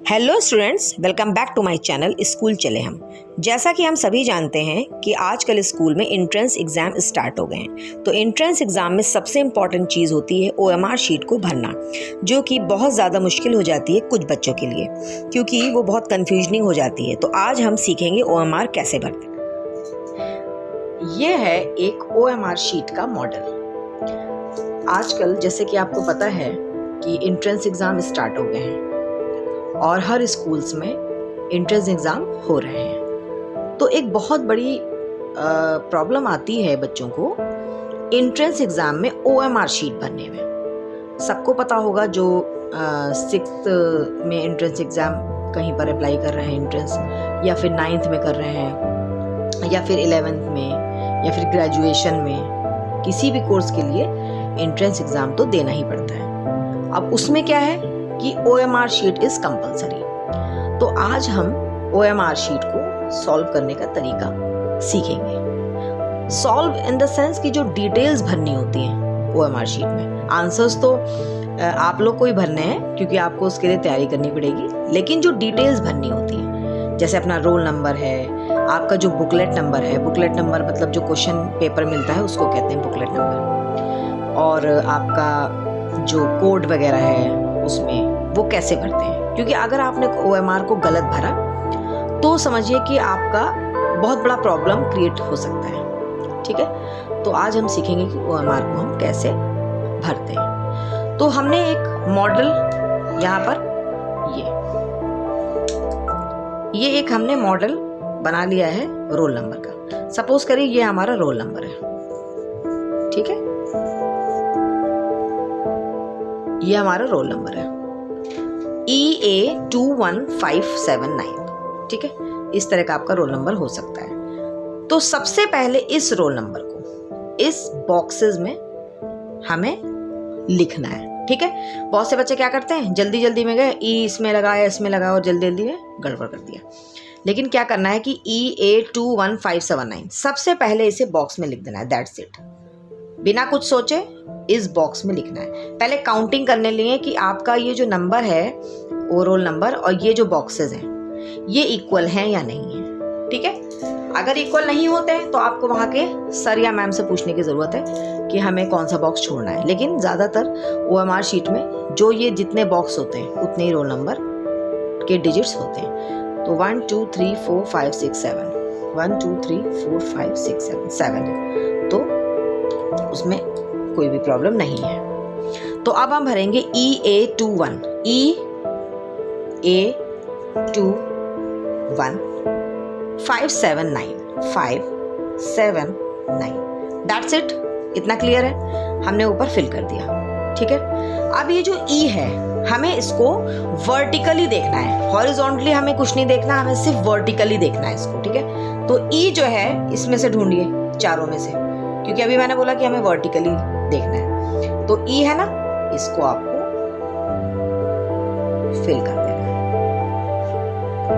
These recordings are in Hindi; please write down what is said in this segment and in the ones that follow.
Hello students, welcome back to my channel school चले हम। जैसा कि हम सभी जानते हैं कि आजकल स्कूल में एंट्रेंस एग्ज़ाम स्टार्ट हो गए हैं। तो एंट्रेंस एग्ज़ाम में सबसे इम्पॉर्टेंट चीज़ होती है OMR शीट को भरना, जो कि बहुत ज़्यादा मुश्किल हो जाती है कुछ बच्चों के लिए, क्योंकि वो बहुत कन्फ्यूजनिंग हो जाती है। तो आज हम सीखेंगे OMR कैसे भरते हैं। ये है एक OMR शीट का मॉडल। आजकल जैसे कि आपको पता है कि एंट्रेंस एग्ज़ाम स्टार्ट हो गए हैं और हर स्कूल्स में एंट्रेंस एग्ज़ाम हो रहे हैं। तो एक बहुत बड़ी प्रॉब्लम आती है बच्चों को एंट्रेंस एग्ज़ाम में OMR शीट भरने में। सबको पता होगा जो 6th में एंट्रेंस एग्ज़ाम कहीं पर अप्लाई कर रहे हैं एंट्रेंस, या फिर 9th में कर रहे हैं, या फिर 11th में, या फिर ग्रेजुएशन में, किसी भी कोर्स के लिए एंट्रेंस एग्ज़ाम तो देना ही पड़ता है। अब उसमें क्या है कि OMR शीट इज़ कंपलसरी। तो आज हम OMR शीट को सॉल्व करने का तरीका सीखेंगे। सॉल्व इन द सेंस कि जो डिटेल्स भरनी होती हैं OMR शीट में। आंसर्स तो आप लोग को ही भरने हैं क्योंकि आपको उसके लिए तैयारी करनी पड़ेगी, लेकिन जो डिटेल्स भरनी होती हैं, जैसे अपना रोल नंबर है, आपका जो बुकलेट नंबर है, बुकलेट नंबर मतलब जो क्वेश्चन पेपर मिलता है उसको कहते हैं बुकलेट नंबर, और आपका जो कोड वगैरह है उसमें वो कैसे भरते हैं। क्योंकि अगर आपने OMR को गलत भरा तो समझिए कि आपका बहुत बड़ा प्रॉब्लम क्रिएट हो सकता है। ठीक है, तो आज हम सीखेंगे कि OMR को हम कैसे भरते हैं। तो हमने एक मॉडल यहाँ पर ये एक हमने मॉडल बना लिया है रोल नंबर का। सपोज करिए ये हमारा रोल नंबर है, ठीक है, ये हमारा रोल नंबर है EA21579। ठीक है, इस तरह का आपका रोल नंबर हो सकता है। तो सबसे पहले इस रोल नंबर को इस बॉक्सेस में हमें लिखना है। ठीक है, बहुत से बच्चे क्या करते हैं, जल्दी जल्दी में गए, इसमें लगाया, इसमें लगाया और जल्दी जल्दी में गड़बड़ कर दिया। लेकिन क्या करना है कि EA21579 सबसे पहले इसे बॉक्स में लिख देना है। दैट्स इट, बिना कुछ सोचे इस बॉक्स में लिखना है। पहले काउंटिंग करने लिए कि आपका ये जो नंबर है वो रोल नंबर और ये जो बॉक्सेस हैं ये इक्वल हैं या नहीं है। ठीक है, अगर इक्वल नहीं होते हैं तो आपको वहाँ के सर या मैम से पूछने की ज़रूरत है कि हमें कौन सा बॉक्स छोड़ना है। लेकिन ज़्यादातर OMR शीट में जो ये जितने बॉक्स होते हैं उतने ही रोल नंबर के डिजिट्स होते हैं। तो 1 2 3 4 5 6 7 1 2 3 4 5 6 7 तो उसमेमें कोई भी प्रॉब्लम नहीं है। तो अब हम भरेंगे EA21579 दैट्स इट। इतना क्लियर है, हमने ऊपर फिल कर दिया। ठीक है, अब ये जो E है हमें इसको वर्टिकली देखना है, हॉरिजॉन्टली हमें कुछ नहीं देखना, हमें सिर्फ वर्टिकली देखना है इसको। ठीक है, तो E जो है इसमें से ढूंढिए चारों में से, क्योंकि अभी मैंने बोला कि हमें वर्टिकली देखना है। तो E है ना, इसको आपको फिल कर देना है।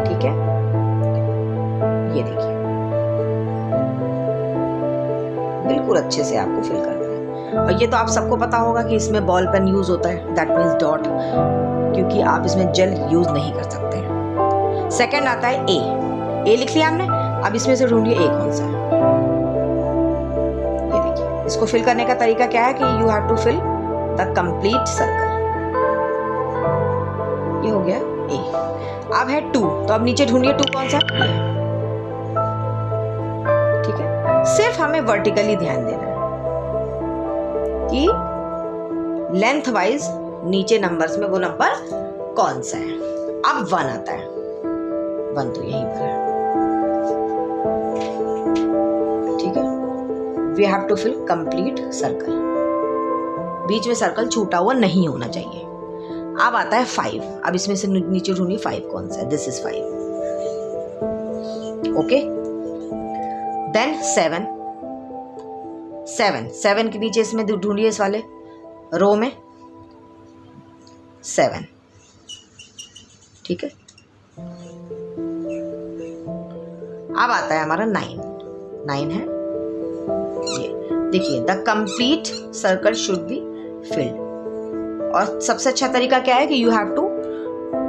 ठीक है, ये देखिए बिल्कुल अच्छे से आपको फिल कर देना है। और ये तो आप सबको पता होगा कि इसमें बॉल पेन यूज होता है, दैट मीन्स डॉट, क्योंकि आप इसमें जेल यूज नहीं कर सकते हैं। सेकंड आता है ए लिख लिया हमने। अब इसमें से ढूंढिए ए कौन सा है। ये देखिए, इसको फिल करने का तरीका क्या है कि you have to fill the complete circle. ये हो गया ए। अब है 2, तो अब नीचे ढूंढिए 2 कौन सा है। ठीक है, सिर्फ हमें वर्टिकली ध्यान देना है कि लेंथ वाइज नीचे नंबर्स में वो नंबर कौन सा है। अब 1 आता है, 1 तो यहीं पर है। ठीक है, we have to fill complete circle, बीच में सर्कल छूटा हुआ नहीं होना चाहिए। अब आता है 5। अब इसमें से नीचे ढूंढिए 5 कौन सा है। This is 5। ओके, देन 7 के नीचे इसमें ढूंढिए इस वाले रो में 7। ठीक है, अब आता है हमारा 9 है। ये देखिए, the complete circle should be filled. और सबसे अच्छा तरीका क्या है कि you have to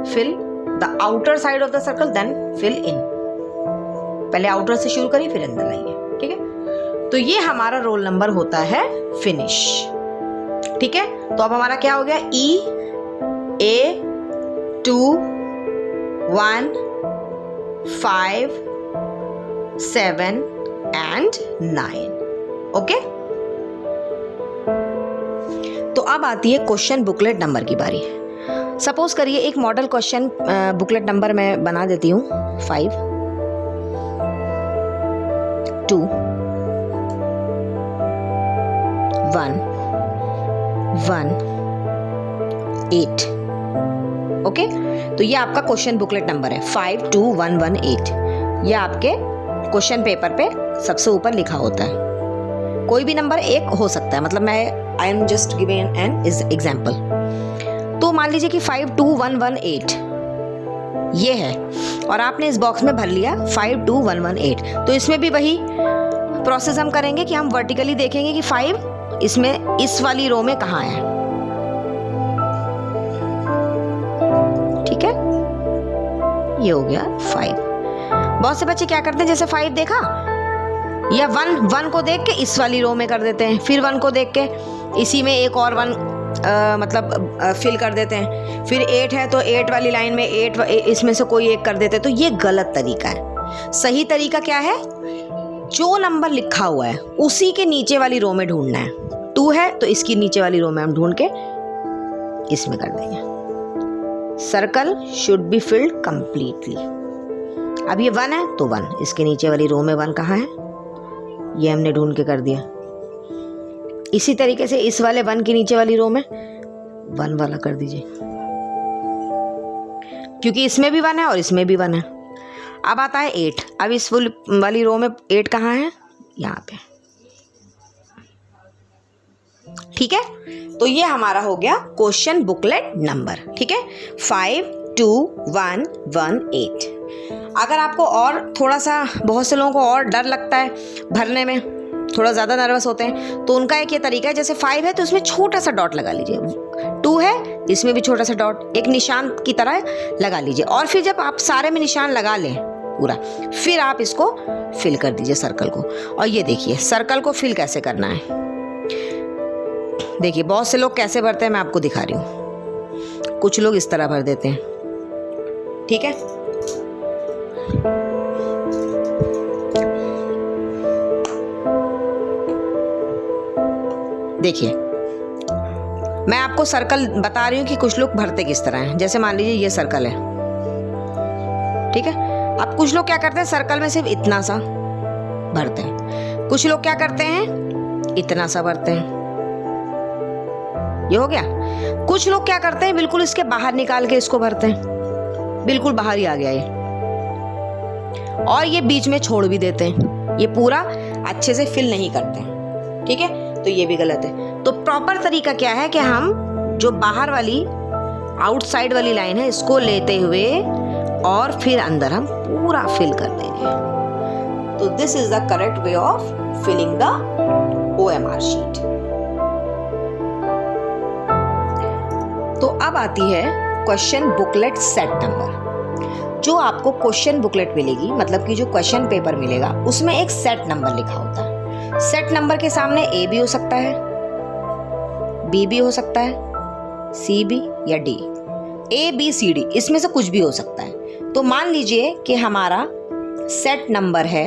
fill the outer side of the circle then fill in. पहले आउटर से शुरू करिए फिर अंदर लाइए, ठीक है। तो ये हमारा रोल नंबर होता है फिनिश, ठीक है। तो अब हमारा क्या हो गया, E A 2 1 5 7 and 9, ओके। तो अब आती है क्वेश्चन बुकलेट नंबर की बारी। सपोज करिए एक मॉडल क्वेश्चन बुकलेट नंबर मैं बना देती हूँ 5 2 1 1 8, ओके। तो ये आपका क्वेश्चन बुकलेट नंबर है 5 2 1 1 8। ये आपके क्वेश्चन पेपर पे सबसे ऊपर लिखा होता है। कोई भी नंबर एक हो सकता है, मतलब I am just giving an example. तो मान लीजिए कि 5 2 1 1 8 ये है, और आपने इस बॉक्स में भर लिया 5 2 1 1 8। तो इसमें भी वही प्रोसेस हम करेंगे कि हम वर्टिकली देखेंगे कि 5 इसमें इस वाली रो में कहाँ है, ठीक है। ये हो गया 5। बहुत से बच्चे क्या करते हैं, जैसे 5 देखा या 1 को देख के इस वाली रो में कर देते हैं, फिर 1 को देख के इसी में एक और 1 फिल कर देते हैं, फिर 8 है तो 8 वाली लाइन में 8 इसमें से कोई एक कर देते हैं। तो ये गलत तरीका है। सही तरीका क्या है, जो नंबर लिखा हुआ है उसी के नीचे वाली रो में ढूंढना है। 2 है तो इसकी नीचे वाली रो में हम ढूंढ के इसमें कर देंगे। Circle should be field completely. अब ये 1 है तो 1, इसके नीचे वाली रो में 1 कहाँ है, ये हमने ढूंढ के कर दिया। इसी तरीके से इस वाले 1 की नीचे वाली रो में 1 वाला कर दीजिए, क्योंकि इसमें भी 1 है और इसमें भी 1 है। अब आता है 8। अब इस वाली रो में 8 कहाँ है, यहाँ पे, ठीक है। तो ये हमारा हो गया क्वेश्चन बुकलेट नंबर, ठीक है, 5 2 1 1 8। अगर आपको और थोड़ा सा, बहुत से लोगों को और डर लगता है भरने में, थोड़ा ज़्यादा नर्वस होते हैं, तो उनका एक ये तरीका है, जैसे 5 है तो इसमें छोटा सा डॉट लगा लीजिए, 2 है इसमें भी छोटा सा डॉट एक निशान की तरह लगा लीजिए, और फिर जब आप सारे में निशान लगा लें पूरा, फिर आप इसको फिल कर दीजिए सर्कल को। और ये देखिए सर्कल को फिल कैसे करना है। देखिए बहुत से लोग कैसे भरते हैं, मैं आपको दिखा रही हूँ। कुछ लोग इस तरह भर देते हैं, ठीक है। देखिए मैं आपको सर्कल बता रही हूँ कि कुछ लोग भरते किस तरह हैं। जैसे मान लीजिए ये सर्कल है, ठीक है। अब कुछ लोग क्या करते हैं, सर्कल में सिर्फ इतना सा भरते हैं, कुछ लोग क्या करते हैं इतना सा भरते हैं, ये हो गया। कुछ लोग क्या करते हैं बिल्कुल इसके बाहर निकाल के इसको भरते हैं, बिल्कुल बाहर ही आ गया ये, और ये बीच में छोड़ भी देते हैं, ये पूरा अच्छे से फिल नहीं करते हैं, ठीक है। तो ये भी गलत है। तो प्रॉपर तरीका क्या है कि हम जो बाहर वाली आउटसाइड वाली लाइन है इसको लेते हुए और फिर अंदर हम पूरा फिल कर देंगे। तो this is the correct way of filling the OMR sheet. तो अब आती है क्वेश्चन बुकलेट सेट नंबर। जो आपको क्वेश्चन बुकलेट मिलेगी, मतलब कि जो क्वेश्चन पेपर मिलेगा, उसमें एक सेट नंबर लिखा होता है। सेट नंबर के सामने A भी हो सकता है, B भी हो सकता है, C भी या D, A B C D इसमें से कुछ भी हो सकता है। तो मान लीजिए कि हमारा सेट नंबर है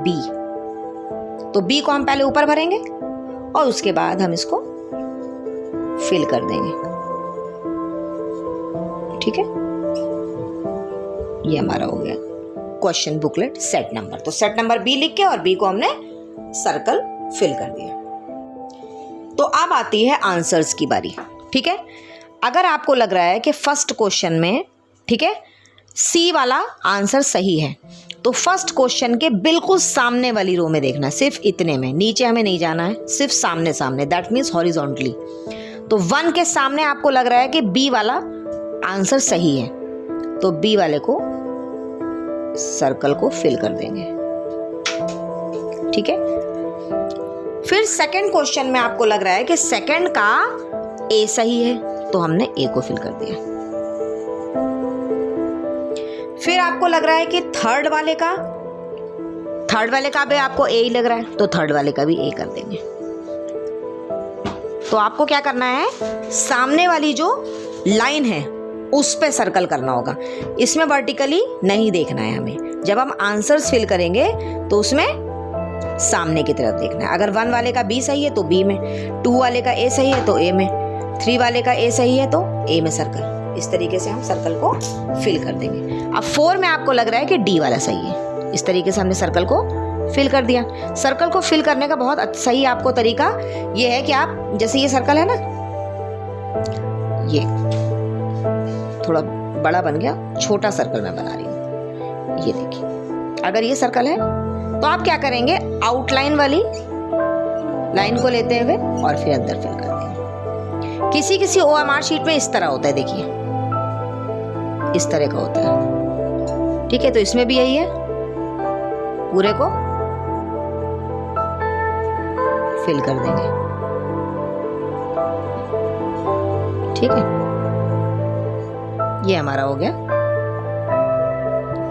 B, तो B को हम पहले ऊपर भरेंगे और उसके बाद हम इसको फिल कर देंगे, ठीक है। ये हमारा हो गया क्वेश्चन बुकलेट सेट नंबर। तो सेट नंबर B लिख के और B को हमने सर्कल फिल कर दिया। तो अब आती है आंसर्स की बारी, ठीक है। अगर आपको लग रहा है कि फर्स्ट क्वेश्चन में, ठीक है, C वाला आंसर सही है, तो फर्स्ट क्वेश्चन के बिल्कुल सामने वाली रो में देखना, सिर्फ इतने में, नीचे हमें नहीं जाना है, सिर्फ सामने सामने, दैट मीन्स हॉरिजॉन्टली। तो 1 के सामने आपको लग रहा है कि B वाला आंसर सही है, तो B वाले को सर्कल को फिल कर देंगे, ठीक है। फिर सेकंड क्वेश्चन में आपको लग रहा है कि सेकंड का A सही है, तो हमने A को फिल कर दिया, फिर आपको लग रहा है कि थर्ड वाले का भी आपको ए ही लग रहा है, तो थर्ड वाले का भी ए कर देंगे। तो आपको क्या करना है, सामने वाली जो लाइन है उस पे सर्कल करना होगा, इसमें वर्टिकली नहीं देखना है हमें। जब हम आंसर्स फिल करेंगे तो उसमें सामने की तरफ देखना है। अगर 1 वाले का बी सही है तो बी में, 2 वाले का ए सही है तो ए में, 3 वाले का ए सही है तो ए में सर्कल। इस तरीके से हम सर्कल को फिल कर देंगे। अब 4 में आपको लग रहा है कि डी वाला सही है, इस तरीके से हमने सर्कल को फिल कर दिया। सर्कल को फिल करने का बहुत सही आपको तरीका ये है कि आप, जैसे ये सर्कल है ना, ये थोड़ा बड़ा बन गया, छोटा सर्कल मैं बना रही हूँ, ये देखिए। अगर ये सर्कल है तो आप क्या करेंगे, आउटलाइन वाली लाइन को लेते हुए और फिर अंदर फिल कर देंगे। किसी किसी OMR शीट में इस तरह होता है, देखिए इस तरह का होता है, ठीक है। तो इसमें भी यही है, पूरे को फिल कर देंगे, ठीक है। ये हमारा हो गया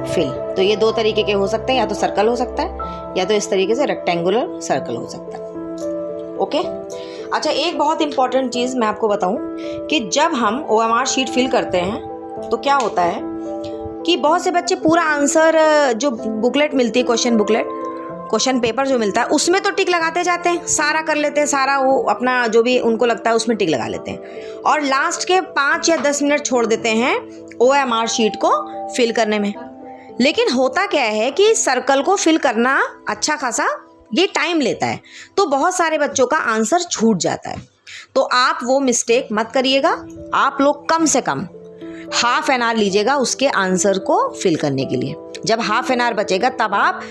फिल। तो ये 2 तरीके के हो सकते हैं, या तो सर्कल हो सकता है या तो इस तरीके से रेक्टेंगुलर सर्कल हो सकता है। ओके। अच्छा, एक बहुत इंपॉर्टेंट चीज़ मैं आपको बताऊं कि जब हम OMR शीट फिल करते हैं तो क्या होता है कि बहुत से बच्चे पूरा आंसर, जो बुकलेट मिलती है, क्वेश्चन पेपर जो मिलता है, उसमें तो टिक लगाते जाते हैं, सारा कर लेते हैं, सारा वो अपना जो भी उनको लगता है उसमें टिक लगा लेते हैं, और लास्ट के 5 या 10 मिनट छोड़ देते हैं OMR शीट को फिल करने में। लेकिन होता क्या है कि सर्कल को फिल करना अच्छा खासा ये टाइम लेता है, तो बहुत सारे बच्चों का आंसर छूट जाता है। तो आप वो मिस्टेक मत करिएगा। आप लोग कम से कम हाफ एन आवर लीजिएगा उसके आंसर को फिल करने के लिए। जब हाफ एन आवर बचेगा तब आप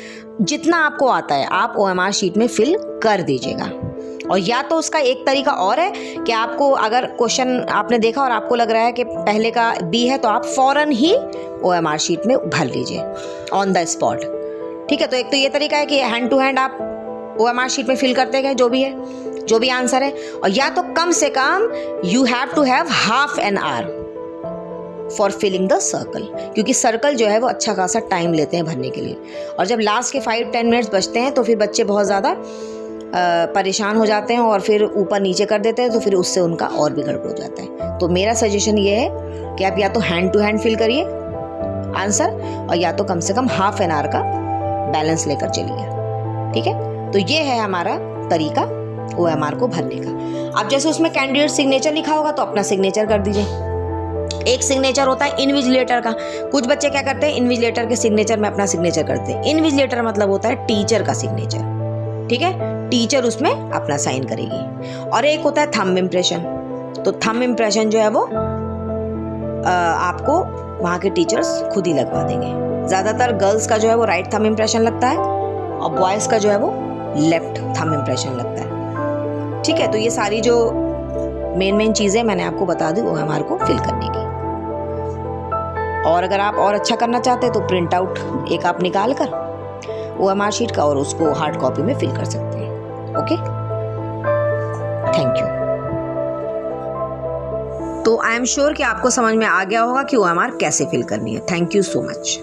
जितना आपको आता है आप OMR शीट में फिल कर दीजिएगा। और या तो उसका एक तरीका और है कि आपको, अगर क्वेश्चन आपने देखा और आपको लग रहा है कि पहले का बी है, तो आप फौरन ही OMR शीट में भर लीजिए ऑन द स्पॉट, ठीक है। तो एक तो ये तरीका है कि हैंड टू हैंड आप OMR शीट में फिल करते गए जो भी आंसर है। और या तो कम से कम you have to have half an hour for filling the circle, क्योंकि सर्कल जो है वो अच्छा खासा टाइम लेते हैं भरने के लिए। और जब लास्ट के 5-10 मिनट्स बचते हैं तो फिर बच्चे बहुत ज़्यादा परेशान हो जाते हैं और फिर ऊपर नीचे कर देते हैं, तो फिर उससे उनका और भी गड़बड़ हो जाता है। तो मेरा सजेशन ये है कि आप या तो हैंड टू हैंड फिल करिए आंसर, और या तो कम से कम हाफ एन आवर का बैलेंस लेकर चलिए, ठीक है। तो ये है हमारा तरीका OMR को भरने का। अब जैसे उसमें कैंडिडेट सिग्नेचर लिखा होगा तो अपना सिग्नेचर कर दीजिए। एक सिग्नेचर होता है इन्विजिलेटर का। कुछ बच्चे क्या करते हैं, इन्विजिलेटर के सिग्नेचर में अपना सिग्नेचर करते हैं। इन्विजिलेटर मतलब होता है टीचर का सिग्नेचर, ठीक है। टीचर उसमें अपना साइन करेगी। और एक होता है थंब इम्प्रेशन। तो थंब इम्प्रेशन जो है वो आपको वहाँ के टीचर्स खुद ही लगवा देंगे। ज़्यादातर गर्ल्स का जो है वो राइट थंब इम्प्रेशन लगता है और बॉयज़ का जो है वो लेफ्ट थंब इम्प्रेशन लगता है, ठीक है। तो ये सारी जो मेन चीज़ें मैंने आपको बता दी OMR को फिल करने की। और अगर आप और अच्छा करना चाहते हैं तो प्रिंट आउट एक आप निकाल कर OMR शीट का और उसको हार्ड कॉपी में फिल कर सकते हैं। Okay, thank you. तो आई एम श्योर कि आपको समझ में आ गया होगा कि OMR कैसे फिल करनी है। Thank you so much.